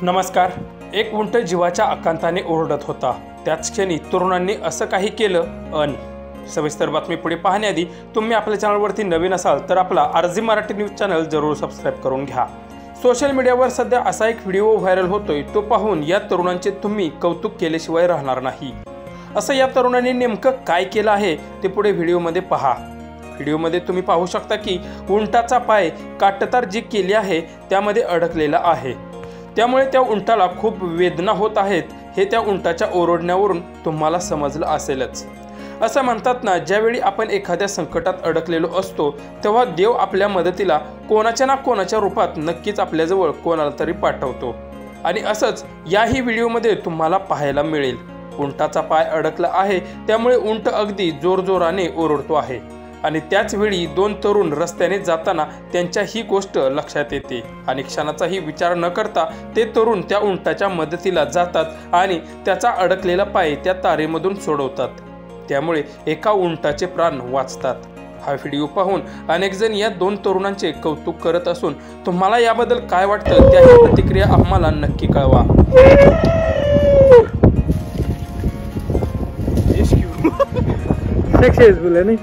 नमस्कार। एक उंट जीवाच्या आकांताने ओरडत होता। त्याच क्षणी तरुणांनी असं काही केलं सविस्तर बातमी पुढे पाहण्याआधी तुम्ही आपल्या चॅनलवरती नवीन असाल तर आपला आरजी मराठी न्यूज चॅनल जरूर सबस्क्राइब करून घ्या। सोशल मीडियावर सध्या असा एक व्हिडिओ व्हायरल होतोय, तो पाहून या तरुणांचे तुम्ही कौतुक केल्याशिवाय राहणार नाही। असं या तरुणांनी नेमकं काय केलं आहे ते पुढे व्हिडिओमध्ये पहा। व्हिडिओमध्ये तुम्ही पाहू शकता की उंटाचा पाय काटतार जी केली आहे त्यामध्ये अडकलेला आहे, त्यामुळे त्या उंटाला खूप वेदना होत आहेत हे त्या उंटाच्या ओरडण्यावरून तुम्हाला समजलं असेलच। असं म्हणतात ना, ज्यावेळी आपण एखाद्या संकटात अडकलेलो असतो तेव्हा देव आपल्या मदतीला कोणाच्या ना कोणाच्या रूपात नक्कीच आपल्याजवळ कोणाला तरी पाठवतो, आणि असंच याही व्हिडिओमध्ये तुम्हाला पाहायला मिळेल। उंटाचा पाय अडकला आहे त्यामुळे उंट अगदी जोरजोराने ओरडतो आहे, आणि त्याच वेळी दोन तरुण रस्त्याने जाताना त्यांच्या ही गोष्ट लक्षात येते, आणि क्षणाचाही विचार न करता ते तरुण त्या उंटाच्या मदतीला जातात आणि त्याचा अडकलेला पाय त्या तारेमधून सोडवतात, त्यामुळे एका उंटाचे प्राण वाचतात। हा व्हिडिओ पाहून अनेक जण या दोन तरुणांचे कौतुक करत असून तुम्हाला याबद्दल काय वाटतं त्याही प्रतिक्रिया आम्हाला नक्की कळवा। सक्सेसफुल है नहीं।